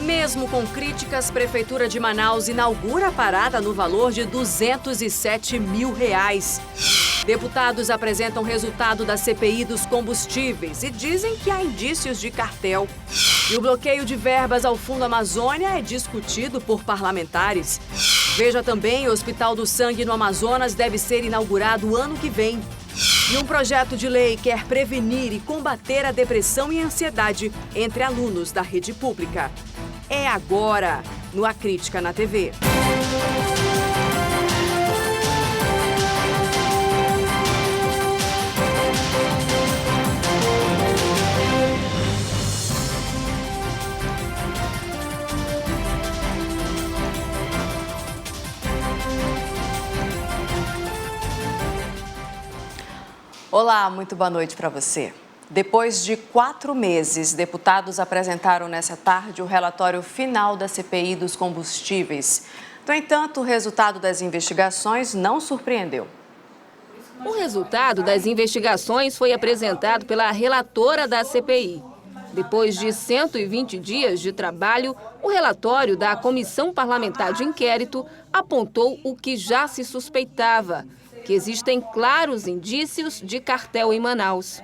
Mesmo com críticas, a Prefeitura de Manaus inaugura a parada no valor de R$ 207 mil. Deputados apresentam resultado da CPI dos combustíveis e dizem que há indícios de cartel. E o bloqueio de verbas ao Fundo Amazônia é discutido por parlamentares. Veja também, o Hospital do Sangue no Amazonas deve ser inaugurado ano que vem. E um projeto de lei quer prevenir e combater a depressão e a ansiedade entre alunos da rede pública. É agora, no A Crítica na TV. Olá, muito boa noite para você. Depois de 4 meses, deputados apresentaram nessa tarde o relatório final da CPI dos combustíveis. No entanto, o resultado das investigações não surpreendeu. O resultado das investigações foi apresentado pela relatora da CPI. Depois de 120 dias de trabalho, o relatório da Comissão Parlamentar de Inquérito apontou o que já se suspeitava, que existem claros indícios de cartel em Manaus.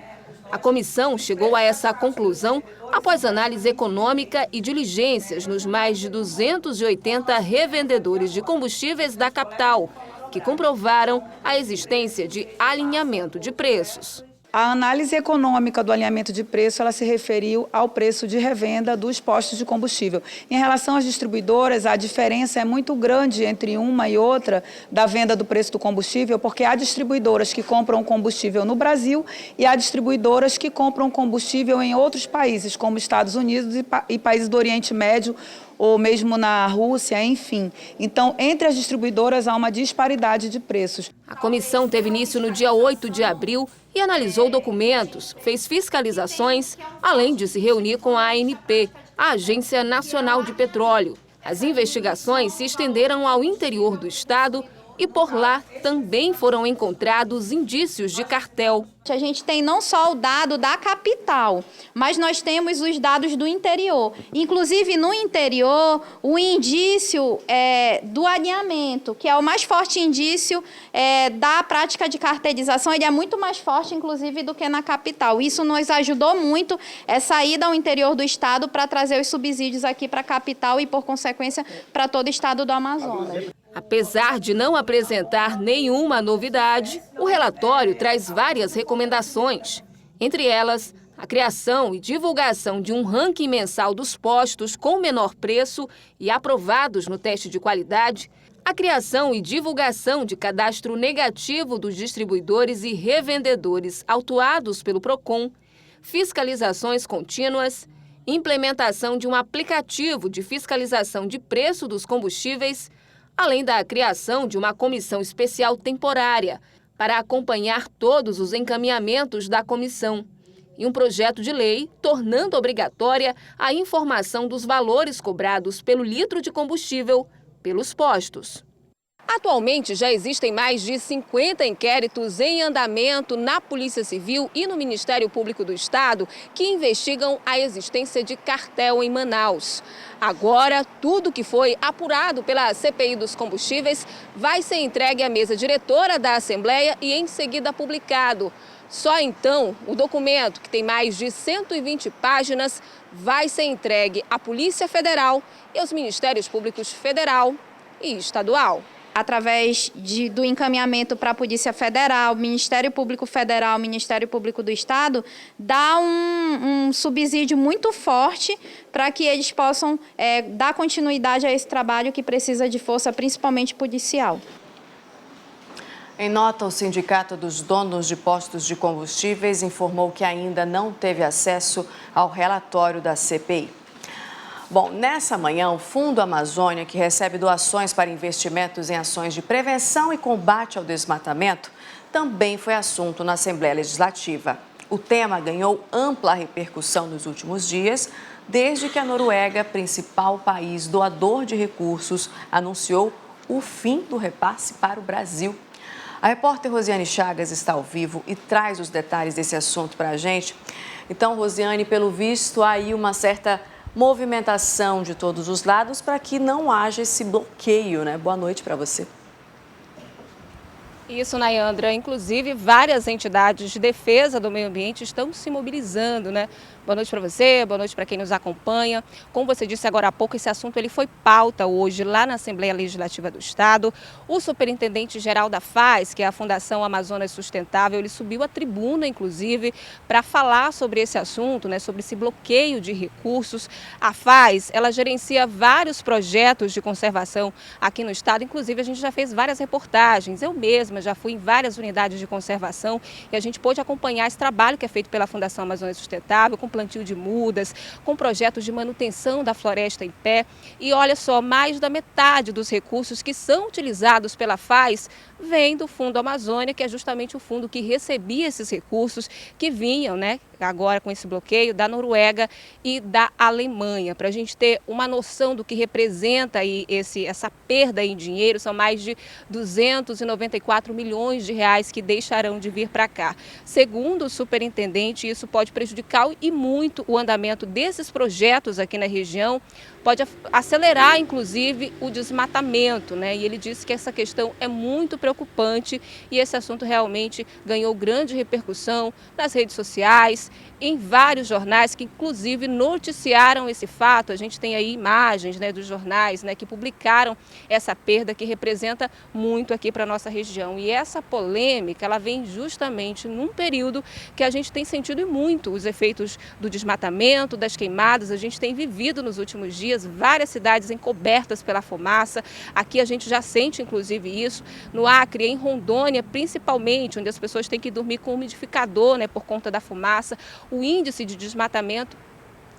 A comissão chegou a essa conclusão após análise econômica e diligências nos mais de 280 revendedores de combustíveis da capital, que comprovaram a existência de alinhamento de preços. A análise econômica do alinhamento de preço, ela se referiu ao preço de revenda dos postos de combustível. Em relação às distribuidoras, a diferença é muito grande entre uma e outra da venda do preço do combustível, porque há distribuidoras que compram combustível no Brasil e há distribuidoras que compram combustível em outros países, como Estados Unidos e países do Oriente Médio, ou mesmo na Rússia, enfim. Então, entre as distribuidoras há uma disparidade de preços. A comissão teve início no dia 8 de abril e analisou documentos, fez fiscalizações, além de se reunir com a ANP, a Agência Nacional de Petróleo. As investigações se estenderam ao interior do estado e por lá também foram encontrados indícios de cartel. A gente tem não só o dado da capital, mas nós temos os dados do interior. Inclusive, no interior, o indício do alinhamento, que é o mais forte indício da prática de cartelização, ele é muito mais forte, inclusive, do que na capital. Isso nos ajudou muito, essa ida ao interior do estado para trazer os subsídios aqui para a capital e, por consequência, para todo o estado do Amazonas. Apesar de não apresentar nenhuma novidade, o relatório traz várias recomendações. Entre elas, a criação e divulgação de um ranking mensal dos postos com menor preço e aprovados no teste de qualidade, a criação e divulgação de cadastro negativo dos distribuidores e revendedores autuados pelo PROCON, fiscalizações contínuas, implementação de um aplicativo de fiscalização de preço dos combustíveis, além da criação de uma comissão especial temporária para acompanhar todos os encaminhamentos da comissão e um projeto de lei tornando obrigatória a informação dos valores cobrados pelo litro de combustível pelos postos. Atualmente, já existem mais de 50 inquéritos em andamento na Polícia Civil e no Ministério Público do Estado que investigam a existência de cartel em Manaus. Agora, tudo que foi apurado pela CPI dos combustíveis vai ser entregue à mesa diretora da Assembleia e em seguida publicado. Só então, o documento, que tem mais de 120 páginas, vai ser entregue à Polícia Federal e aos Ministérios Públicos Federal e Estadual. Através do encaminhamento para a Polícia Federal, Ministério Público Federal, Ministério Público do Estado, dá um subsídio muito forte para que eles possam dar continuidade a esse trabalho que precisa de força, principalmente policial. Em nota, o Sindicato dos Donos de Postos de Combustíveis informou que ainda não teve acesso ao relatório da CPI. Bom, nessa manhã, o Fundo Amazônia, que recebe doações para investimentos em ações de prevenção e combate ao desmatamento, também foi assunto na Assembleia Legislativa. O tema ganhou ampla repercussão nos últimos dias, desde que a Noruega, principal país doador de recursos, anunciou o fim do repasse para o Brasil. A repórter Rosiane Chagas está ao vivo e traz os detalhes desse assunto para a gente. Então, Rosiane, pelo visto, há aí uma certa movimentação de todos os lados para que não haja esse bloqueio, né? Boa noite para você. Isso, Nayandra. Inclusive, várias entidades de defesa do meio ambiente estão se mobilizando, né? Boa noite para você, boa noite para quem nos acompanha. Como você disse agora há pouco, esse assunto ele foi pauta hoje lá na Assembleia Legislativa do Estado. O superintendente-geral da FAES, que é a Fundação Amazonas Sustentável, ele subiu à tribuna, inclusive, para falar sobre esse assunto, né? Sobre esse bloqueio de recursos. A FAES, ela gerencia vários projetos de conservação aqui no Estado. Inclusive, a gente já fez várias reportagens. Eu mesma já fui em várias unidades de conservação e a gente pôde acompanhar esse trabalho que é feito pela Fundação Amazonas Sustentável, com plantio de mudas, com projetos de manutenção da floresta em pé. E olha só, mais da metade dos recursos que são utilizados pela FAES vem do Fundo Amazônia, que é justamente o fundo que recebia esses recursos que vinham, né, agora com esse bloqueio, da Noruega e da Alemanha. Para a gente ter uma noção do que representa aí essa perda em dinheiro, são mais de 294 milhões de reais que deixarão de vir para cá. Segundo o superintendente, isso pode prejudicar e muito o andamento desses projetos aqui na região, pode acelerar, inclusive, o desmatamento, né? E ele disse que essa questão é muito preocupante e esse assunto realmente ganhou grande repercussão nas redes sociais, em vários jornais que, inclusive, noticiaram esse fato. A gente tem aí imagens, né, dos jornais, né, que publicaram essa perda que representa muito aqui para a nossa região. E essa polêmica, ela vem justamente num período que a gente tem sentido muito os efeitos do desmatamento, das queimadas. A gente tem vivido nos últimos dias várias cidades encobertas pela fumaça. Aqui a gente já sente, inclusive, isso. No Acre, em Rondônia, principalmente, onde as pessoas têm que dormir com umidificador, né, por conta da fumaça. O índice de desmatamento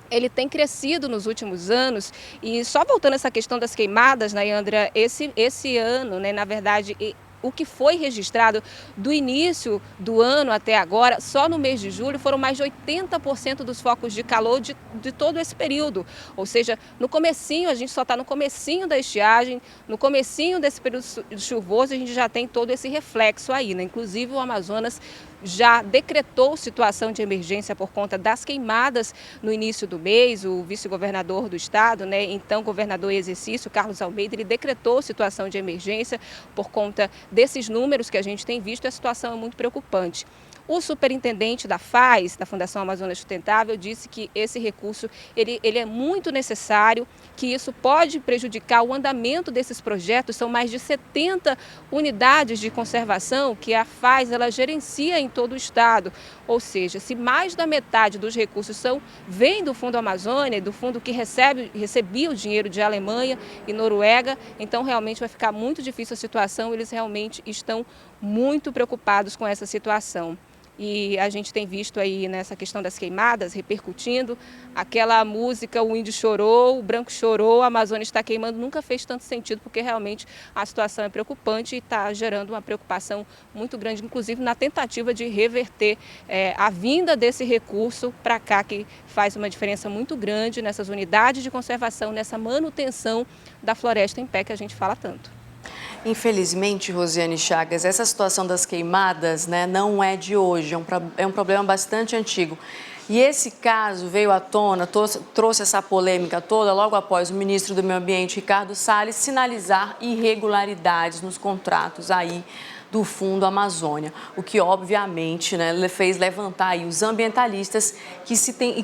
ele tem crescido nos últimos anos. E só voltando a essa questão das queimadas, Nayandra, esse ano, né, na verdade, o que foi registrado do início do ano até agora, só no mês de julho, foram mais de 80% dos focos de calor de todo esse período. Ou seja, no comecinho, a gente só está no comecinho da estiagem, no comecinho desse período chuvoso, a gente já tem todo esse reflexo aí, né? Inclusive o Amazonas já decretou situação de emergência por conta das queimadas no início do mês. O vice-governador do estado, né, então governador em exercício, Carlos Almeida, ele decretou situação de emergência por conta desses números que a gente tem visto. A situação é muito preocupante. O superintendente da FAES, da Fundação Amazonas Sustentável, disse que esse recurso ele é muito necessário, que isso pode prejudicar o andamento desses projetos. São mais de 70 unidades de conservação que a FAES ela gerencia em todo o estado. Ou seja, se mais da metade dos recursos vem do Fundo Amazônia, do fundo que recebia o dinheiro de Alemanha e Noruega, então realmente vai ficar muito difícil a situação. Eles realmente estão muito preocupados com essa situação. E a gente tem visto aí nessa questão das queimadas repercutindo, aquela música O Índio Chorou, o Branco Chorou, a Amazônia está queimando, nunca fez tanto sentido, porque realmente a situação é preocupante e está gerando uma preocupação muito grande, inclusive na tentativa de reverter a vinda desse recurso para cá, que faz uma diferença muito grande nessas unidades de conservação, nessa manutenção da floresta em pé que a gente fala tanto. Infelizmente, Rosiane Chagas, essa situação das queimadas, né, não é de hoje, é um problema bastante antigo. E esse caso veio à tona, trouxe essa polêmica toda logo após o ministro do Meio Ambiente, Ricardo Salles, sinalizar irregularidades nos contratos aí do Fundo Amazônia, o que obviamente, né, fez levantar aí os ambientalistas que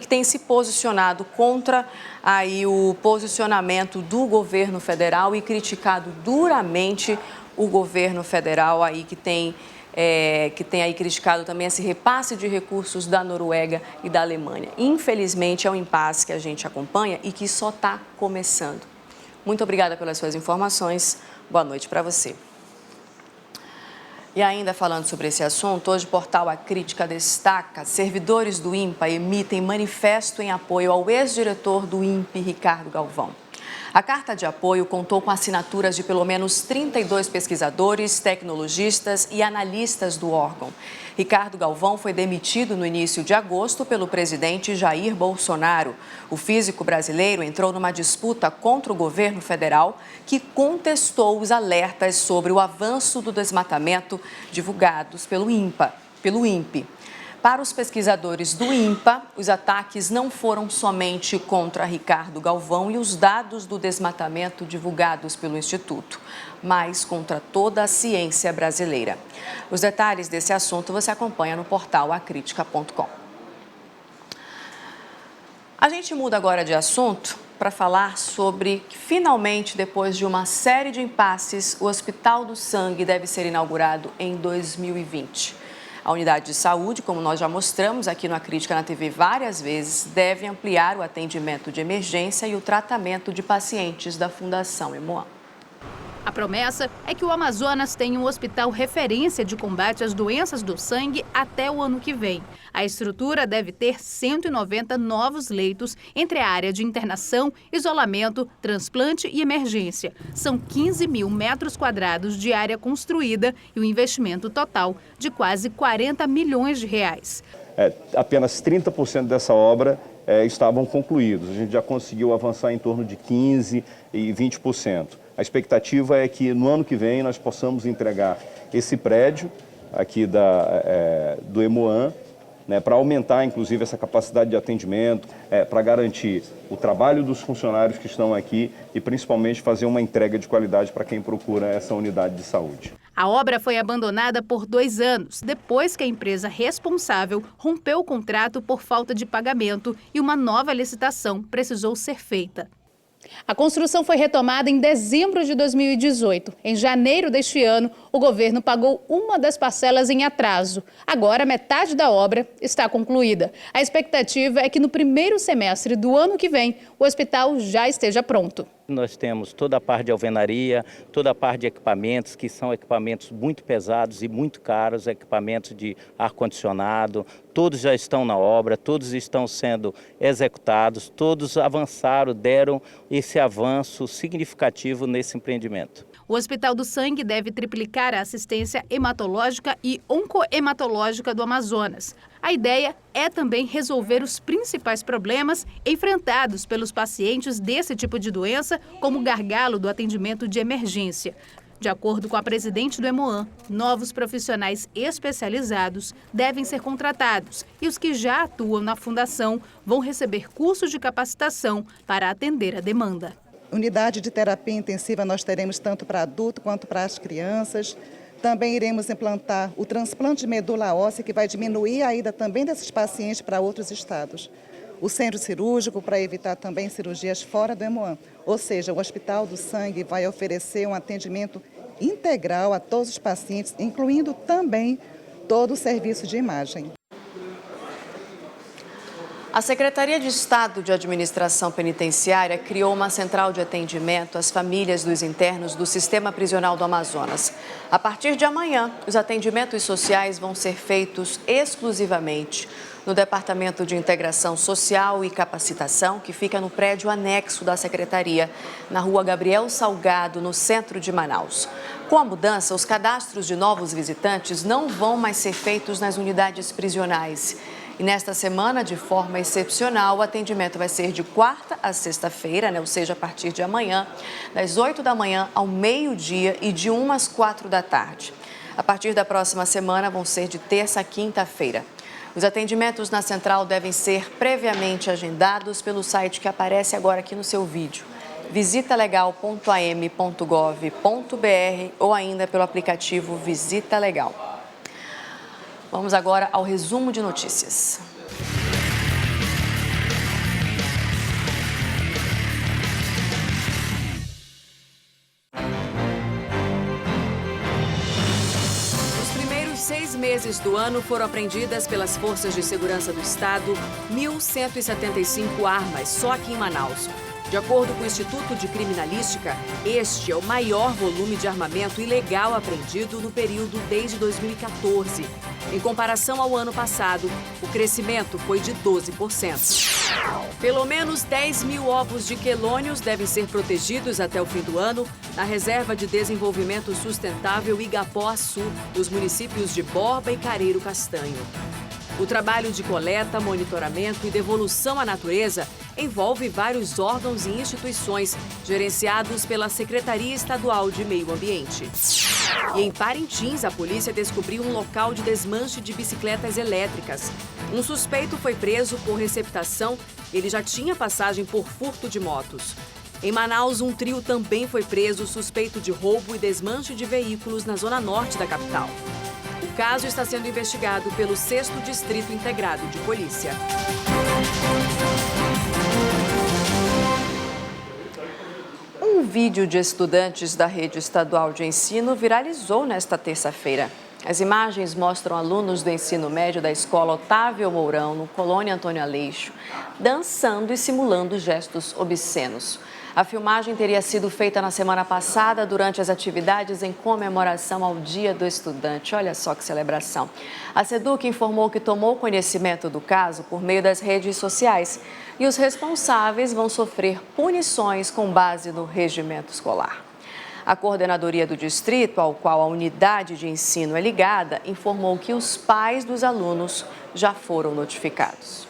têm se posicionado contra aí o posicionamento do governo federal e criticado duramente o governo federal aí que tem aí criticado também esse repasse de recursos da Noruega e da Alemanha. Infelizmente é um impasse que a gente acompanha e que só está começando. Muito obrigada pelas suas informações. Boa noite para você. E ainda falando sobre esse assunto, hoje o portal A Crítica destaca: servidores do INPA emitem manifesto em apoio ao ex-diretor do INPE, Ricardo Galvão. A carta de apoio contou com assinaturas de pelo menos 32 pesquisadores, tecnologistas e analistas do órgão. Ricardo Galvão foi demitido no início de agosto pelo presidente Jair Bolsonaro. O físico brasileiro entrou numa disputa contra o governo federal, que contestou os alertas sobre o avanço do desmatamento divulgados pelo INPE. Para os pesquisadores do INPA, os ataques não foram somente contra Ricardo Galvão e os dados do desmatamento divulgados pelo Instituto, mas contra toda a ciência brasileira. Os detalhes desse assunto você acompanha no portal acritica.com. A gente muda agora de assunto para falar sobre que, finalmente, depois de uma série de impasses, o Hospital do Sangue deve ser inaugurado em 2020. A unidade de saúde, como nós já mostramos aqui no Acrítica na TV várias vezes, deve ampliar o atendimento de emergência e o tratamento de pacientes da Fundação Hemoan. A promessa é que o Amazonas tenha um hospital referência de combate às doenças do sangue até o ano que vem. A estrutura deve ter 190 novos leitos entre a área de internação, isolamento, transplante e emergência. São 15 mil metros quadrados de área construída e o investimento total de quase 40 milhões de reais. Apenas 30% dessa obra estavam concluídos. A gente já conseguiu avançar em torno de 15% e 20%. A expectativa é que no ano que vem nós possamos entregar esse prédio aqui do Hemoan, para aumentar inclusive essa capacidade de atendimento, para garantir o trabalho dos funcionários que estão aqui e principalmente fazer uma entrega de qualidade para quem procura essa unidade de saúde. A obra foi abandonada por 2 anos, depois que a empresa responsável rompeu o contrato por falta de pagamento e uma nova licitação precisou ser feita. A construção foi retomada em dezembro de 2018. Em janeiro deste ano, o governo pagou uma das parcelas em atraso. Agora, metade da obra está concluída. A expectativa é que no primeiro semestre do ano que vem, o hospital já esteja pronto. Nós temos toda a parte de alvenaria, toda a parte de equipamentos, que são equipamentos muito pesados e muito caros, equipamentos de ar-condicionado, todos já estão na obra, todos estão sendo executados, todos avançaram, deram esse avanço significativo nesse empreendimento. O Hospital do Sangue deve triplicar a assistência hematológica e oncohematológica do Amazonas. A ideia é também resolver os principais problemas enfrentados pelos pacientes desse tipo de doença, como o gargalo do atendimento de emergência. De acordo com a presidente do Hemoan, novos profissionais especializados devem ser contratados e os que já atuam na fundação vão receber cursos de capacitação para atender a demanda. Unidade de terapia intensiva nós teremos tanto para adulto quanto para as crianças. Também iremos implantar o transplante de medula óssea, que vai diminuir a ida também desses pacientes para outros estados. O centro cirúrgico para evitar também cirurgias fora do Hemoan. Ou seja, o Hospital do Sangue vai oferecer um atendimento integral a todos os pacientes, incluindo também todo o serviço de imagem. A Secretaria de Estado de Administração Penitenciária criou uma central de atendimento às famílias dos internos do Sistema Prisional do Amazonas. A partir de amanhã, os atendimentos sociais vão ser feitos exclusivamente no Departamento de Integração Social e Capacitação, que fica no prédio anexo da Secretaria, na Rua Gabriel Salgado, no centro de Manaus. Com a mudança, os cadastros de novos visitantes não vão mais ser feitos nas unidades prisionais. E nesta semana, de forma excepcional, o atendimento vai ser de quarta a sexta-feira, ou seja, a partir de amanhã, das 8 da manhã ao meio-dia e de 1 às 4 da tarde. A partir da próxima semana, vão ser de terça a quinta-feira. Os atendimentos na central devem ser previamente agendados pelo site que aparece agora aqui no seu vídeo, visitalegal.am.gov.br ou ainda pelo aplicativo Visita Legal. Vamos agora ao resumo de notícias. Nos primeiros 6 meses do ano foram apreendidas pelas Forças de Segurança do Estado 1.175 armas só aqui em Manaus. De acordo com o Instituto de Criminalística, este é o maior volume de armamento ilegal apreendido no período desde 2014. Em comparação ao ano passado, o crescimento foi de 12%. Pelo menos 10 mil ovos de quelônios devem ser protegidos até o fim do ano na Reserva de Desenvolvimento Sustentável Igapó-Açu, dos municípios de Borba e Careiro Castanho. O trabalho de coleta, monitoramento e devolução à natureza envolve vários órgãos e instituições gerenciados pela Secretaria Estadual de Meio Ambiente. E em Parintins, a polícia descobriu um local de desmanche de bicicletas elétricas. Um suspeito foi preso por receptação. Ele já tinha passagem por furto de motos. Em Manaus, um trio também foi preso suspeito de roubo e desmanche de veículos na zona norte da capital. O caso está sendo investigado pelo 6º Distrito Integrado de Polícia. Um vídeo de estudantes da rede estadual de ensino viralizou nesta terça-feira. As imagens mostram alunos do ensino médio da escola Otávio Mourão, no Colônia Antônio Aleixo, dançando e simulando gestos obscenos. A filmagem teria sido feita na semana passada durante as atividades em comemoração ao Dia do Estudante. Olha só que celebração. A SEDUC informou que tomou conhecimento do caso por meio das redes sociais e os responsáveis vão sofrer punições com base no regimento escolar. A coordenadoria do distrito, ao qual a unidade de ensino é ligada, informou que os pais dos alunos já foram notificados.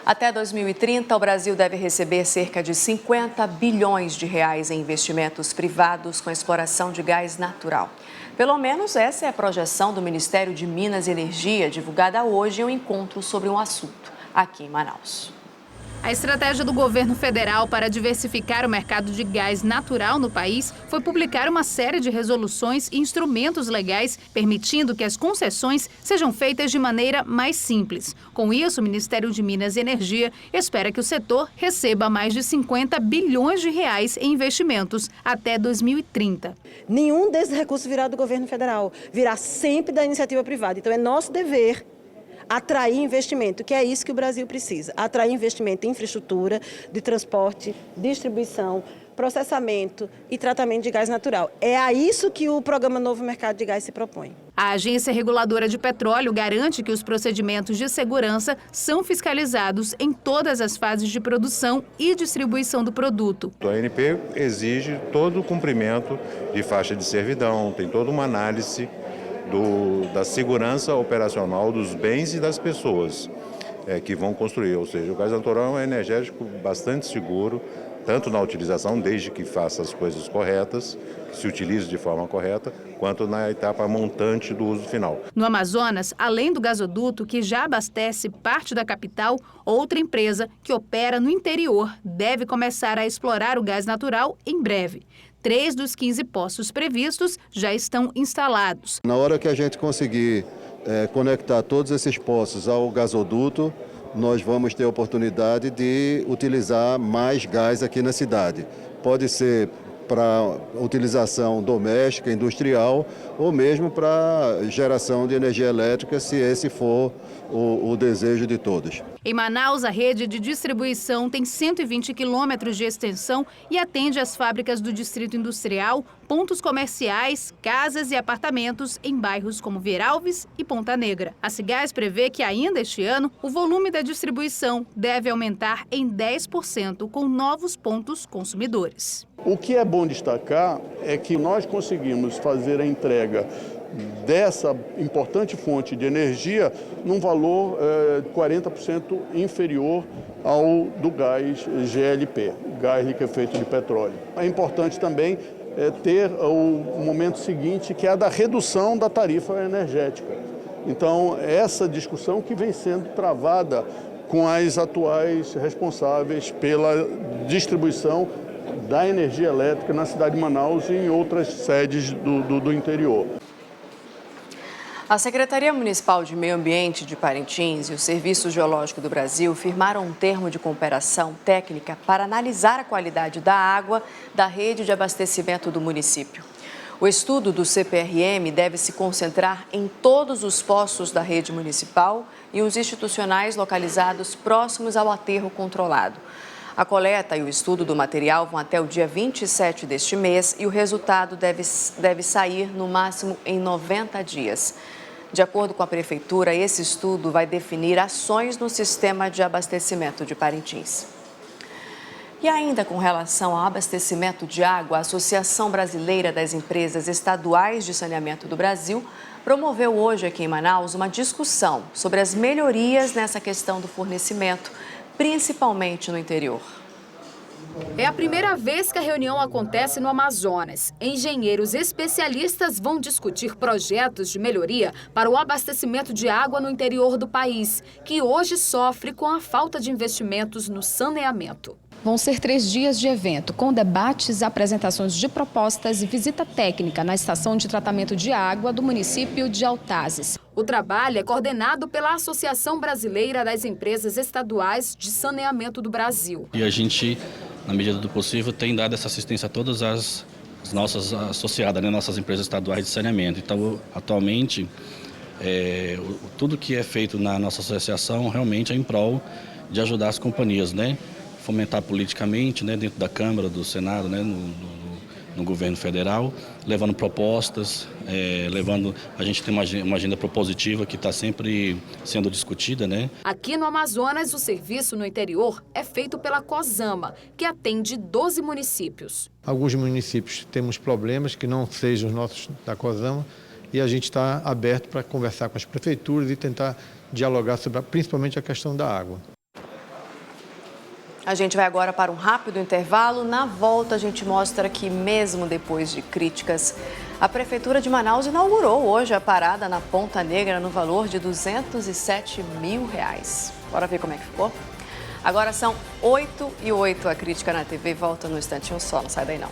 Até 2030, o Brasil deve receber cerca de 50 bilhões de reais em investimentos privados com a exploração de gás natural. Pelo menos essa é a projeção do Ministério de Minas e Energia, divulgada hoje em um encontro sobre um assunto aqui em Manaus. A estratégia do governo federal para diversificar o mercado de gás natural no país foi publicar uma série de resoluções e instrumentos legais permitindo que as concessões sejam feitas de maneira mais simples. Com isso, o Ministério de Minas e Energia espera que o setor receba mais de 50 bilhões de reais em investimentos até 2030. Nenhum desses recursos virá do governo federal, virá sempre da iniciativa privada. Então é nosso dever atrair investimento, que é isso que o Brasil precisa. Atrair investimento em infraestrutura, de transporte, distribuição, processamento e tratamento de gás natural. É a isso que o Programa Novo Mercado de Gás se propõe. A Agência Reguladora de Petróleo garante que os procedimentos de segurança são fiscalizados em todas as fases de produção e distribuição do produto. A ANP exige todo o cumprimento de faixa de servidão, tem toda uma análise da segurança operacional dos bens e das pessoas que vão construir. Ou seja, o gás natural é um energético bastante seguro, tanto na utilização, desde que faça as coisas corretas, se utilize de forma correta, quanto na etapa montante do uso final. No Amazonas, além do gasoduto, que já abastece parte da capital, outra empresa que opera no interior deve começar a explorar o gás natural em breve. 3 dos 15 poços previstos já estão instalados. Na hora que a gente conseguir conectar todos esses poços ao gasoduto, nós vamos ter a oportunidade de utilizar mais gás aqui na cidade. Pode ser para utilização doméstica, industrial, ou mesmo para geração de energia elétrica, se esse for o desejo de todos. Em Manaus, a rede de distribuição tem 120 quilômetros de extensão e atende as fábricas do Distrito Industrial, pontos comerciais, casas e apartamentos em bairros como Veralves e Ponta Negra. A Cigás prevê que ainda este ano o volume da distribuição deve aumentar em 10% com novos pontos consumidores. O que é bom destacar é que nós conseguimos fazer a entrega dessa importante fonte de energia num valor 40% inferior ao do gás GLP, gás liquefeito de petróleo. É importante também ter o momento seguinte, que é a da redução da tarifa energética. Então, essa discussão que vem sendo travada com as atuais responsáveis pela distribuição da energia elétrica na cidade de Manaus e em outras sedes do interior. A Secretaria Municipal de Meio Ambiente de Parintins e o Serviço Geológico do Brasil firmaram um termo de cooperação técnica para analisar a qualidade da água da rede de abastecimento do município. O estudo do CPRM deve se concentrar em todos os poços da rede municipal e os institucionais localizados próximos ao aterro controlado. A coleta e o estudo do material vão até o dia 27 deste mês e o resultado deve sair no máximo em 90 dias. De acordo com a Prefeitura, esse estudo vai definir ações no sistema de abastecimento de Parintins. E ainda com relação ao abastecimento de água, a Associação Brasileira das Empresas Estaduais de Saneamento do Brasil promoveu hoje aqui em Manaus uma discussão sobre as melhorias nessa questão do fornecimento, principalmente no interior. É a primeira vez que a reunião acontece no Amazonas. Engenheiros especialistas vão discutir projetos de melhoria para o abastecimento de água no interior do país, que hoje sofre com a falta de investimentos no saneamento. Vão ser 3 dias de evento, com debates, apresentações de propostas e visita técnica na estação de tratamento de água do município de Altazes. O trabalho é coordenado pela Associação Brasileira das Empresas Estaduais de Saneamento do Brasil. E a gente, na medida do possível, tem dado essa assistência a todas as nossas associadas, né, nossas empresas estaduais de saneamento. Então, atualmente, tudo que é feito na nossa associação realmente é em prol de ajudar as companhias, né? Fomentar politicamente, né, dentro da Câmara, do Senado, né, no governo federal, levando propostas, a gente tem uma agenda propositiva que está sempre sendo discutida, né? Aqui no Amazonas, o serviço no interior é feito pela COSAMA, que atende 12 municípios. Alguns municípios temos problemas que não sejam os nossos da COSAMA e a gente está aberto para conversar com as prefeituras e tentar dialogar sobre principalmente a questão da água. A gente vai agora para um rápido intervalo. Na volta, a gente mostra que, mesmo depois de críticas, a Prefeitura de Manaus inaugurou hoje a parada na Ponta Negra no valor de R$207 mil. Bora ver como é que ficou? Agora são 8h08. A Crítica na TV volta no instantinho só. Não sai daí, não.